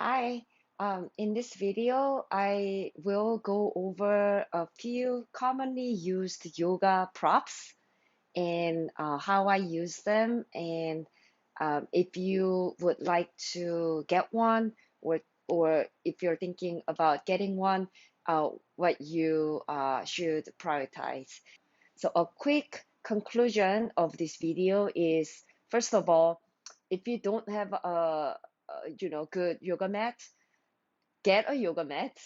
Hi, in this video, I will go over a few commonly used yoga props and how I use them. And if you would like to get one, or if you're thinking about getting one, what you should prioritize. So a quick conclusion of this video is, first of all, if you don't have a good yoga mat, get a yoga mat.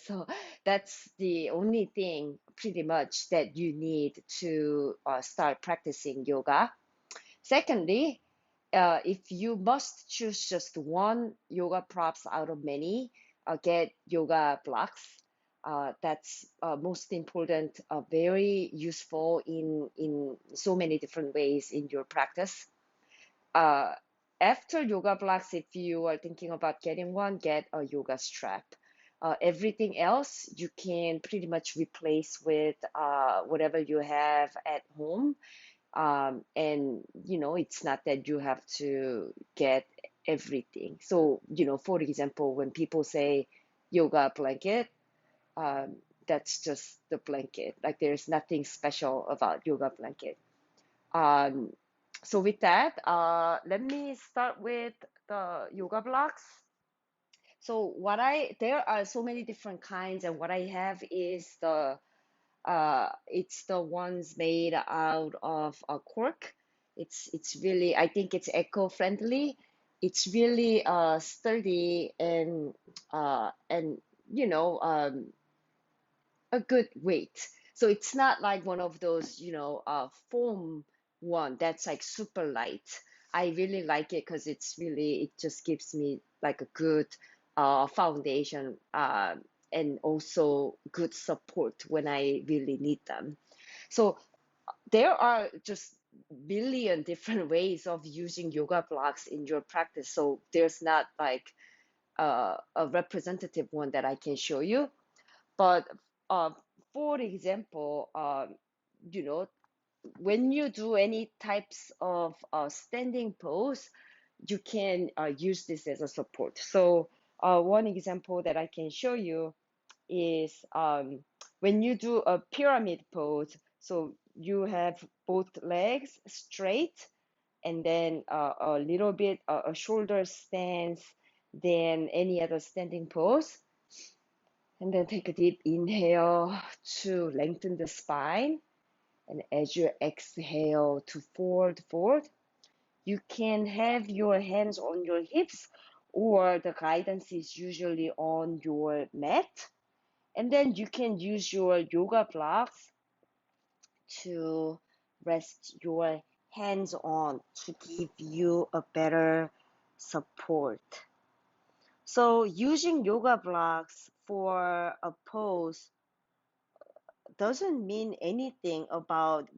So that's the only thing pretty much that you need to start practicing yoga. Secondly, if you must choose just one yoga props out of many, get yoga blocks. That's most important, very useful in so many different ways in your practice. Uh, After yoga blocks, if you are thinking about getting one, get a yoga strap. Everything else you can pretty much replace with whatever you have at home. And it's not that you have to get everything. So, for example, when people say yoga blanket, that's just the blanket. Like there's nothing special about yoga blanket. Um, so with that, let me start with the yoga blocks. So there are so many different kinds, and what I have is it's the ones made out of cork. It's really, I think it's eco-friendly. It's really sturdy and a good weight. So it's not like one of those, foam one that's like super light. I really like it because it just gives me like a good foundation and also good support when I really need them. So there are just billion different ways of using yoga blocks in your practice. So there's not like a representative one that I can show you. But uh, for example, you know, when you do any types of standing pose, you can use this as a support. So one example that I can show you is when you do a pyramid pose. So you have both legs straight and then a little bit a shoulder stance, then any other standing pose. And then take a deep inhale to lengthen the spine. And as you exhale to fold, you can have your hands on your hips, or the guidance is usually on your mat. And then you can use your yoga blocks to rest your hands on to give you a better support. So using yoga blocks for a pose doesn't mean anything about,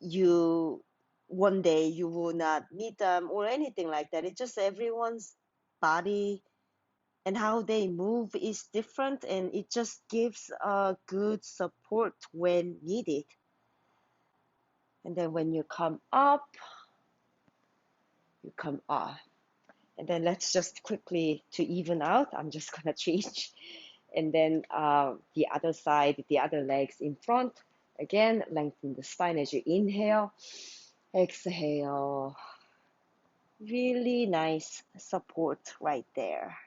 you one day you will not need them or anything like that. It's just everyone's body and how they move is different, and it just gives a good support when needed. And then when you come up, you come off. And then let's just quickly to even out. I'm just gonna change. And then the other side, the other legs in front. Again, lengthen the spine as you inhale. Exhale. Really nice support right there.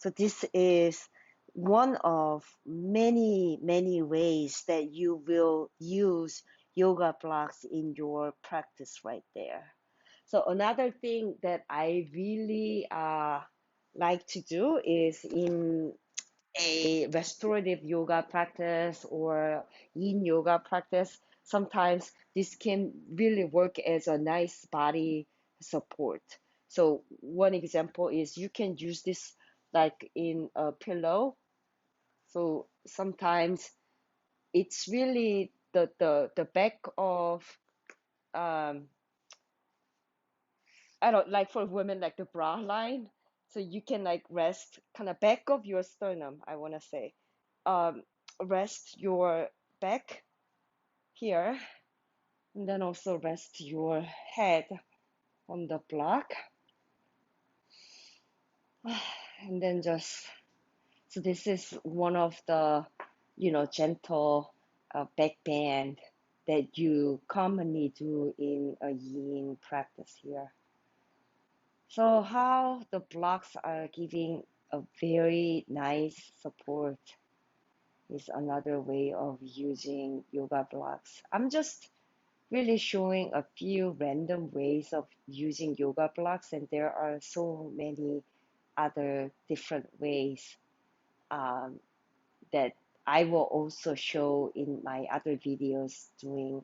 So this is one of many, many ways that you will use yoga blocks in your practice right there. So another thing that I really like to do is in a restorative yoga practice or yin yoga practice, sometimes this can really work as a nice body support. So one example is you can use this like in a pillow. So sometimes it's really the back of um, I don't like for women like the bra line. So you can like rest kind of back of your sternum, I want to say. Um, Rest your back here, and then also rest your head on the block. And then just, so this is one of the, gentle back bend that you commonly do in a yin practice here. So how the blocks are giving a very nice support is another way of using yoga blocks. I'm just really showing a few random ways of using yoga blocks, and there are so many other different ways um, that I will also show in my other videos doing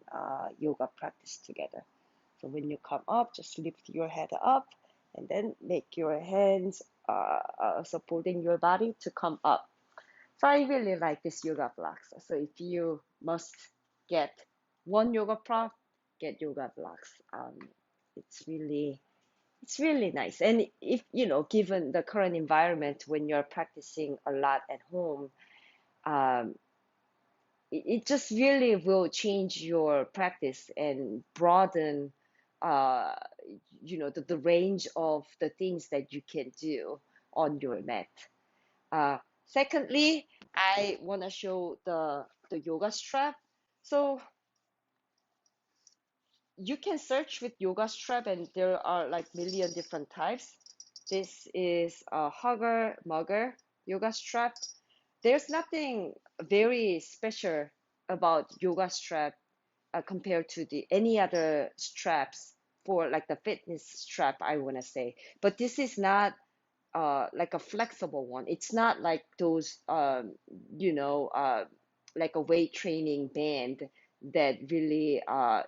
yoga practice together. So when you come up, just lift your head up and then make your hands supporting your body to come up. So I really like this yoga blocks. So if you must get one yoga prop, get yoga blocks. It's really it's really nice. And if given the current environment when you're practicing a lot at home, um, it just really will change your practice and broaden uh, the range of the things that you can do on your mat. Secondly, I want to show the yoga strap. So you can search with yoga strap, and there are like million different types. This is a hugger mugger yoga strap. There's nothing very special about yoga strap compared to the any other straps for like the fitness strap, I want to say. But this is not like a flexible one. It's not like those, like a weight training band that really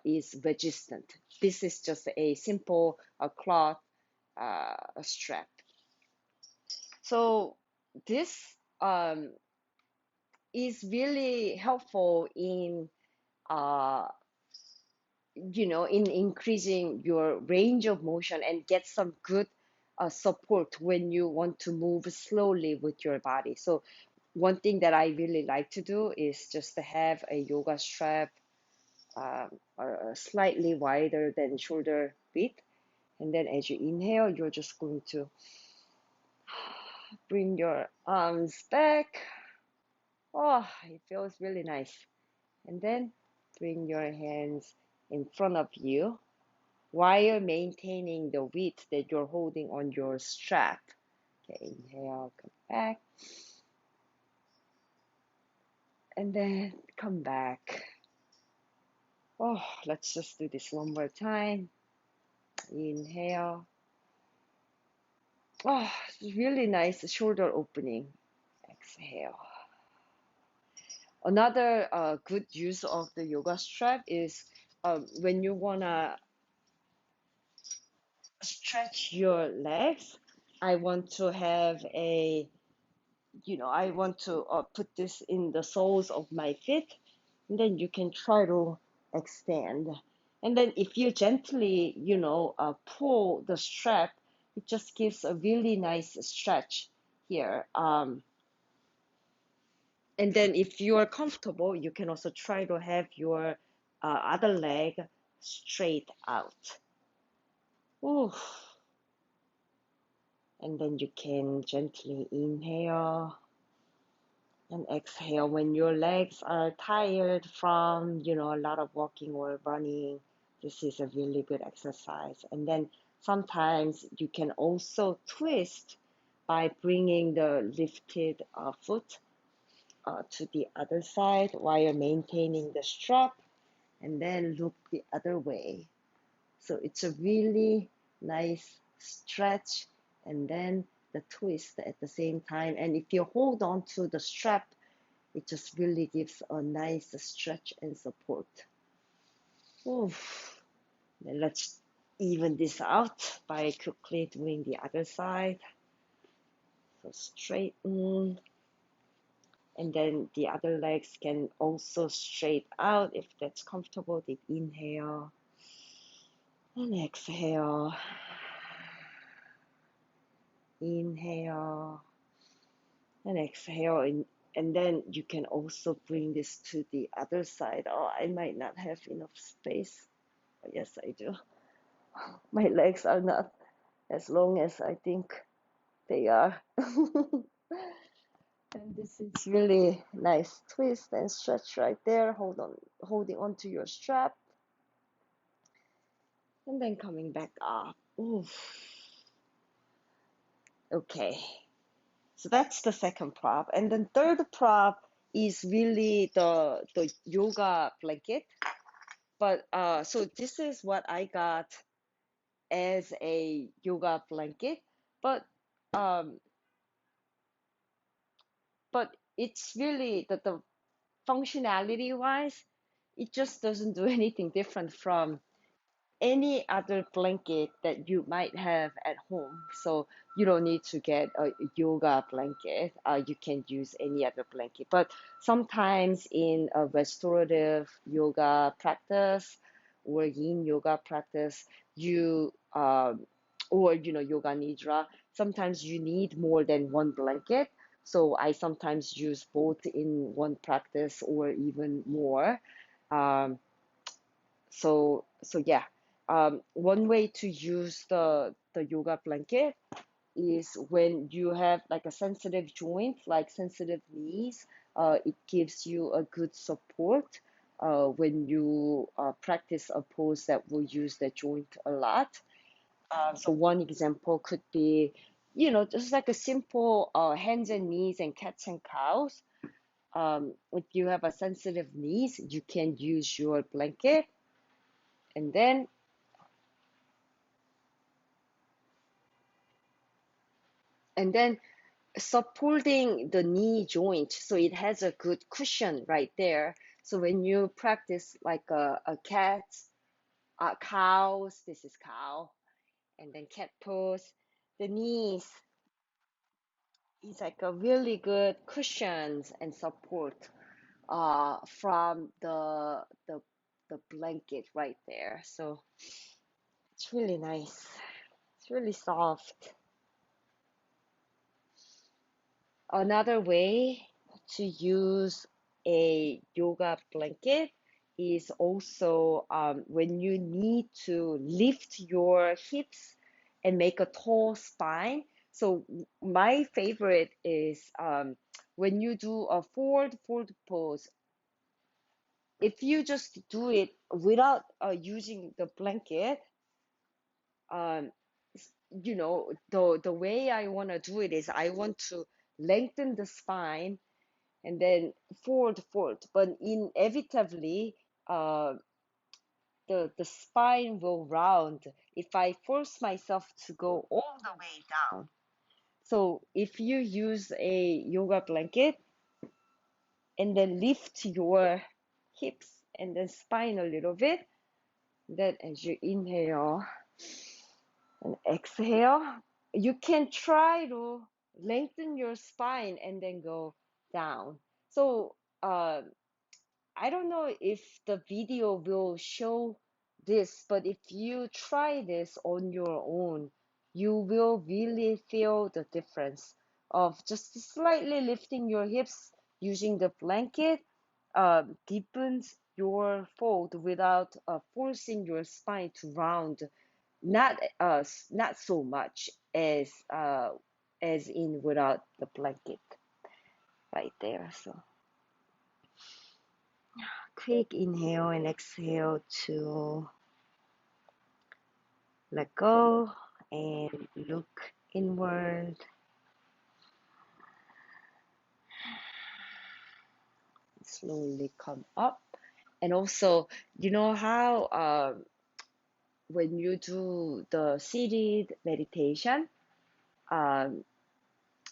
is resistant. This is just a simple cloth strap. So this is really helpful in uh, in increasing your range of motion and get some good support when you want to move slowly with your body. So one thing that I really like to do is just to have a yoga strap slightly wider than shoulder width. And then as you inhale, you're just going to bring your arms back. Oh, it feels really nice. And then bring your hands in front of you while maintaining the width that you're holding on your strap. Okay, inhale, come back, and then come back. Oh, let's just do this one more time. Inhale. Oh, really nice shoulder opening. Exhale. Another good use of the yoga strap is when you wanna stretch your legs. I want to have I want to put this in the soles of my feet, and then you can try to extend. And then if you gently, pull the strap, it just gives a really nice stretch here. And then if you are comfortable, you can also try to have your other leg straight out. Ooh. And then you can gently inhale and exhale when your legs are tired from, a lot of walking or running. This is a really good exercise. And then sometimes you can also twist by bringing the lifted foot to the other side while maintaining the strap, and then look the other way. So it's a really nice stretch and then the twist at the same time. And if you hold on to the strap, it just really gives a nice stretch and support. Oof. Then let's even this out by quickly doing the other side. So straighten, and then the other legs can also straight out if that's comfortable. Deep inhale and exhale. Inhale and exhale, and then you can also bring this to the other side. Oh, I might not have enough space. Oh, yes, I do. My legs are not as long as I think. They are. And this is really nice twist and stretch right there. Holding on to your strap, and then coming back up. Ooh, okay. So that's the second prop. And then third prop is really the yoga blanket. But so this is what I got as a yoga blanket. But um but it's really the functionality wise, it just doesn't do anything different from any other blanket that you might have at home. So you don't need to get a yoga blanket. You can use any other blanket. But sometimes in a restorative yoga practice or yin yoga practice, you or yoga nidra, sometimes you need more than one blanket. So I sometimes use both in one practice or even more. Um, so yeah, one way to use the yoga blanket is when you have like a sensitive joint, like sensitive knees. It gives you a good support when you practice a pose that will use the joint a lot. So one example could be, just like a simple hands and knees and cats and cows. If you have a sensitive knees, you can use your blanket and then and then supporting the knee joint so it has a good cushion right there. So when you practice like a cat, cows, this is cow, and then cat pose, the knees is like a really good cushions and support from the blanket right there. So it's really nice. It's really soft. Another way to use a yoga blanket is also when you need to lift your hips and make a tall spine. So my favorite is when you do a forward fold pose. If you just do it without using the blanket, um, the way I want to do it is I want to lengthen the spine and then forward. But inevitably, uh, the spine will round if I force myself to go all the way down. So if you use a yoga blanket and then lift your hips and then spine a little bit, then as you inhale and exhale, you can try to lengthen your spine and then go down. So I don't know if the video will show this, but if you try this on your own, you will really feel the difference of just slightly lifting your hips using the blanket, deepens your fold without forcing your spine to round, not so much as in without the blanket right there. So quick inhale and exhale to let go and look inward. Slowly come up. And also, you know how when you do the seated meditation, um,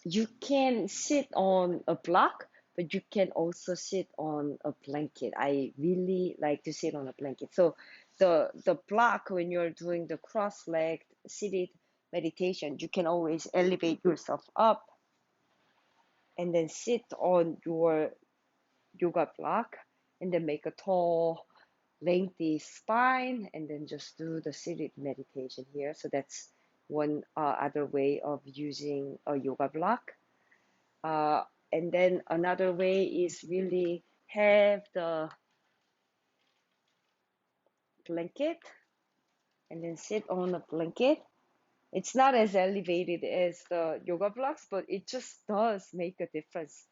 you can sit on a block, but you can also sit on a blanket. I really like to sit on a blanket. So the block when you're doing the cross-legged seated meditation, you can always elevate yourself up and then sit on your yoga block and then make a tall, lengthy spine and then just do the seated meditation here. So that's one other way of using a yoga block. Uh, and then another way is really have the blanket and then sit on a blanket It's not as elevated as the yoga blocks, but it just does make a difference.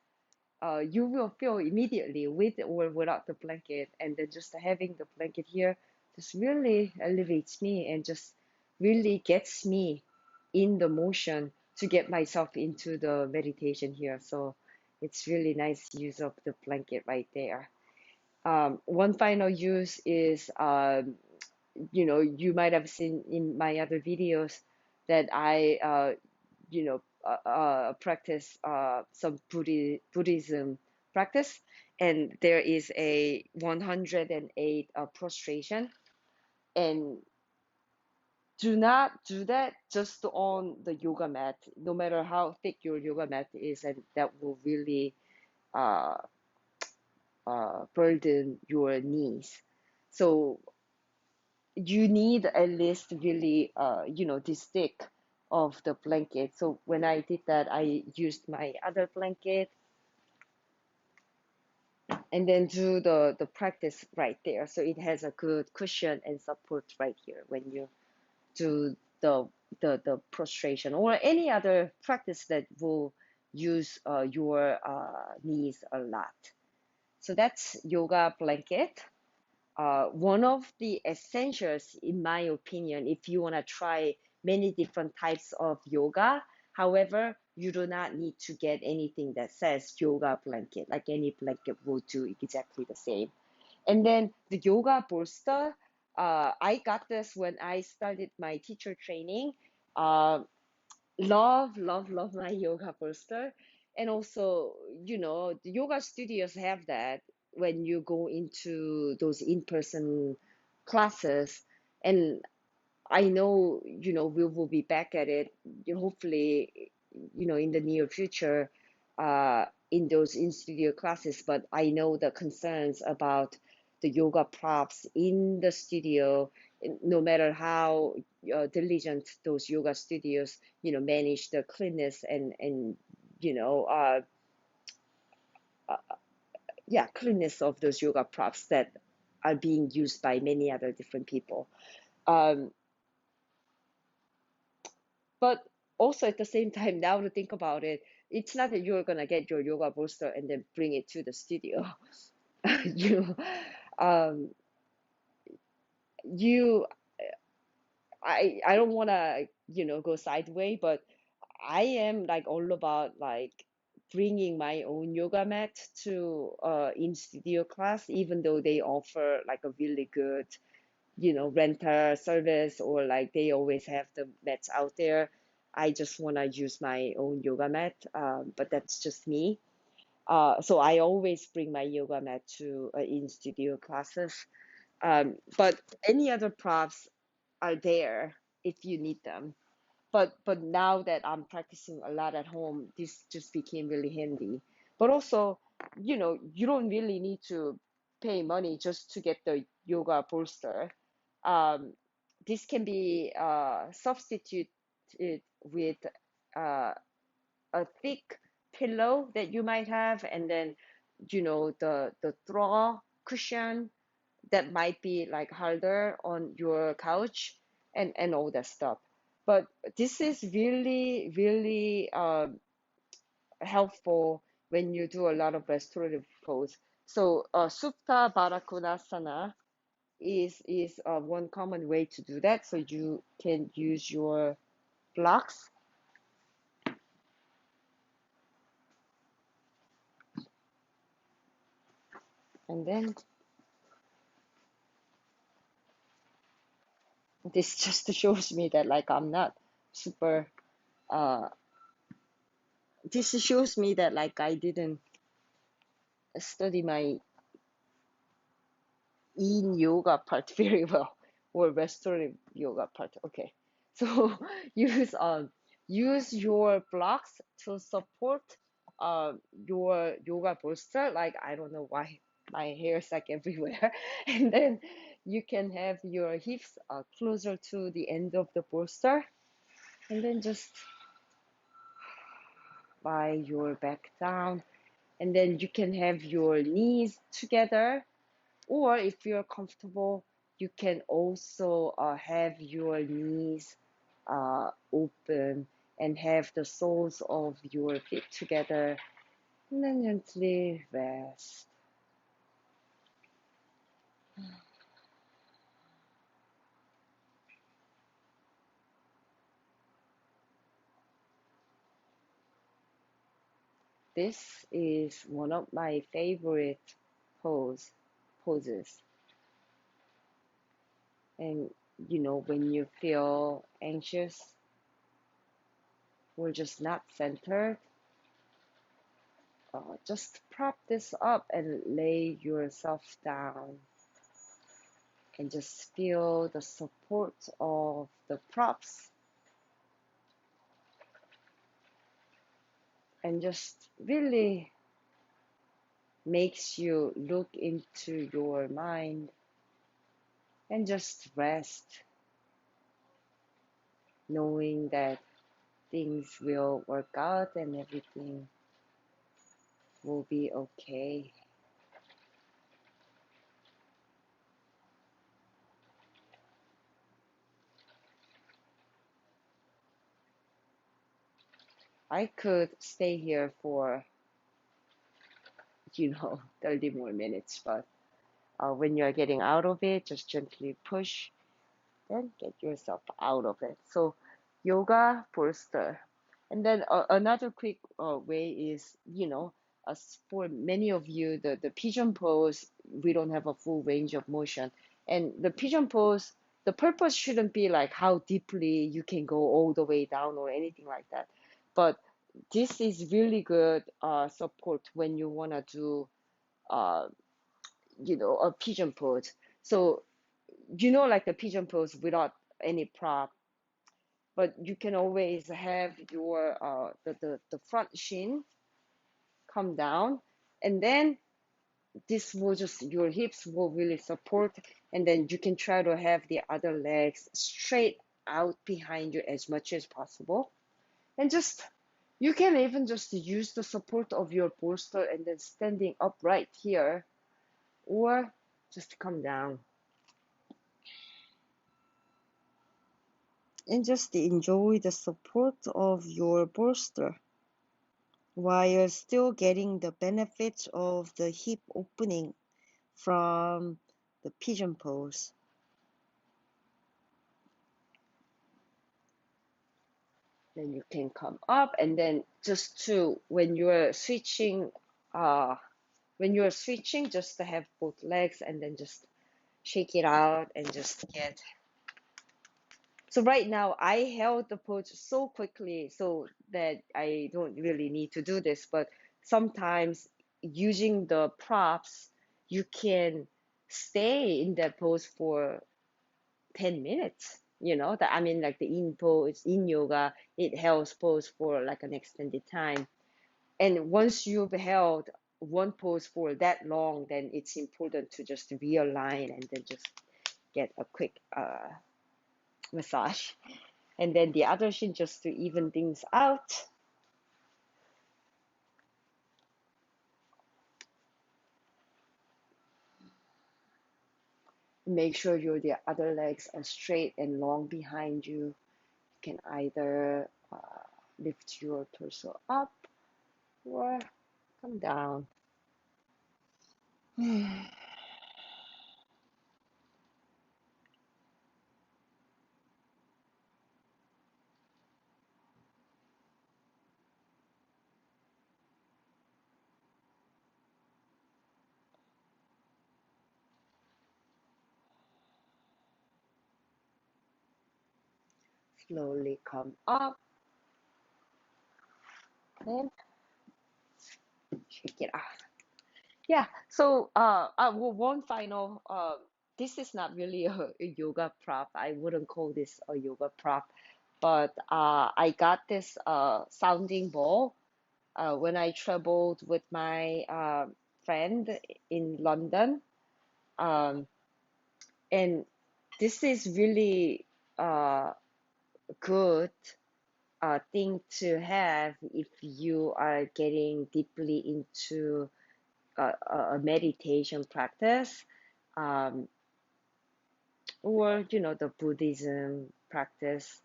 You will feel immediately with or without the blanket, and then just having the blanket here just really elevates me and just really gets me in the motion to get myself into the meditation here. So it's really nice use of the blanket right there. One final use is, you might have seen in my other videos that I, practice some Buddhism practice, and there is a 108 prostration, and do not do that just on the yoga mat, no matter how thick your yoga mat is, and that will really uh, burden your knees. So you need at least really, this thick of the blanket. So when I did that, I used my other blanket and then do the practice right there. So it has a good cushion and support right here when you do the prostration or any other practice that will use your knees a lot. So that's yoga blanket. One of the essentials, in my opinion, if you want to try many different types of yoga. However, you do not need to get anything that says yoga blanket, like any blanket will do exactly the same. And then the yoga bolster, I got this when I started my teacher training. Uh, love my yoga bolster. And also, the yoga studios have that when you go into those in-person classes. And I know, we will be back at it, hopefully, in the near future, in those in-studio classes. But I know the concerns about the yoga props in the studio, no matter how diligent those yoga studios, manage the cleanness and you know, uh, yeah, cleanness of those yoga props that are being used by many other different people. Um, But also at the same time, now to think about it, it's not that you're gonna get your yoga bolster and then bring it to the studio. You, um, you, I don't wanna, go sideways, but I am like all about like bringing my own yoga mat to in studio class, even though they offer like a really good rental service, or like they always have the mats out there. I just want to use my own yoga mat, but that's just me. So I always bring my yoga mat to in-studio classes. But any other props are there if you need them. But now that I'm practicing a lot at home, this just became really handy. But also, you don't really need to pay money just to get the yoga bolster. Um, this can be substituted with uh, a thick pillow that you might have, and then the throw cushion that might be like harder on your couch, and all that stuff. But this is really, really helpful when you do a lot of restorative pose. So Supta Baddha Konasana is one common way to do that. So you can use your blocks, and then this just shows me that like I'm not super. Uh, this shows me that like I didn't study my yin yoga part very well, or restorative yoga part. Okay, so use use your blocks to support your yoga bolster. Like I don't know why my hair is like everywhere, and then you can have your hips closer to the end of the bolster, and then just lie your back down, and then you can have your knees together. Or if you're comfortable, you can also have your knees open, and have the soles of your feet together, and then gently rest. This is one of my favorite poses. And when you feel anxious or just not centered, just prop this up and lay yourself down and just feel the support of the props, and just really makes you look into your mind and just rest, knowing that things will work out and everything will be okay. I could stay here for, 30 more minutes, but when you're getting out of it, just gently push and get yourself out of it. So, yoga bolster. And then another quick way is, as for many of you, the pigeon pose, we don't have a full range of motion. And the pigeon pose, the purpose shouldn't be like how deeply you can go all the way down or anything like that. But this is really good support when you want to do, uh, a pigeon pose. So, like the pigeon pose without any prop, but you can always have your the front shin come down, and then this will just, your hips will really support, and then you can try to have the other legs straight out behind you as much as possible, and just, you can even just use the support of your bolster and then standing upright here, or just come down and just enjoy the support of your bolster while still getting the benefits of the hip opening from the pigeon pose. Then you can come up, and then just to, when you're switching, just to have both legs and then just shake it out and just get. So right now I held the pose so quickly so that I don't really need to do this, but sometimes using the props, you can stay in that pose for 10 minutes. That, I mean, like the in pose, in yoga, it helps pose for like an extended time. And once you've held one pose for that long, then it's important to just realign and then just get a quick massage. And then the other shin, just to even things out. Make sure the other legs are straight and long behind you. You can either lift your torso up or come down. Slowly come up and shake it out. Yeah, so one final, this is not really a yoga prop. I wouldn't call this a yoga prop, but I got this sounding bowl when I traveled with my friend in London. Um, and this is really good thing to have if you are getting deeply into a meditation practice, um, or the Buddhism practice.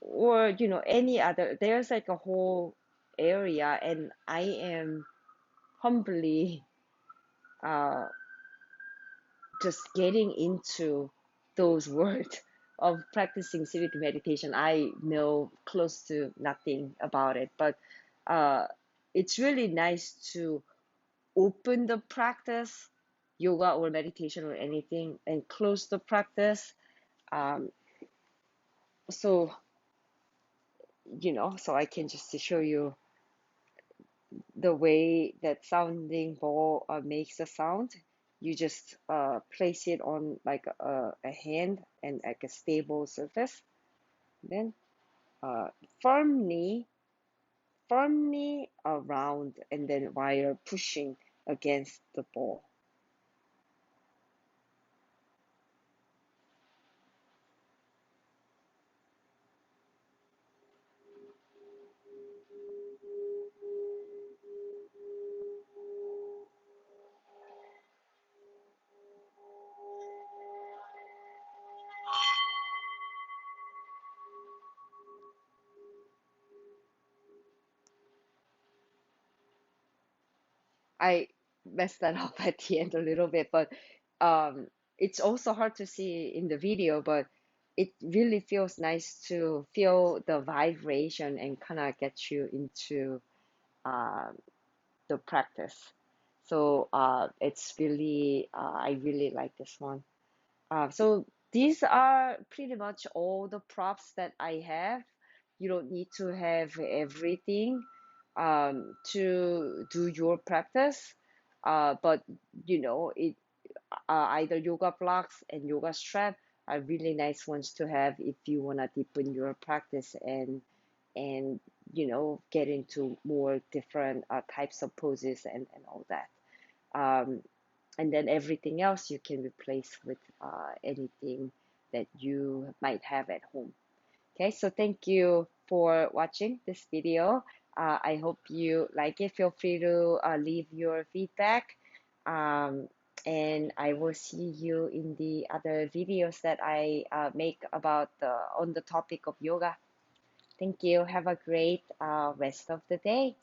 or any other. There's like a whole area, and I am humbly uh, just getting into those words of practicing civic meditation. I know close to nothing about it, but uh, it's really nice to open the practice, yoga or meditation or anything, and close the practice. Um, so, so I can just show you the way that sounding bowl makes a sound. You just place it on like a hand and like a stable surface. Then uh, firmly, firmly around, and then while you're pushing against the ball. I messed that up at the end a little bit, but um, it's also hard to see in the video, but it really feels nice to feel the vibration and kind of get you into um, the practice. So it's really, I really like this one. So these are pretty much all the props that I have. You don't need to have everything to do your practice, but it either yoga blocks and yoga strap are really nice ones to have if you want to deepen your practice and get into more different types of poses and all that. Um, and then everything else you can replace with anything that you might have at home. Okay, so thank you for watching this video. I hope you like it. Feel free to leave your feedback. Um, and I will see you in the other videos that I make about on the topic of yoga. Thank you. Have a great rest of the day.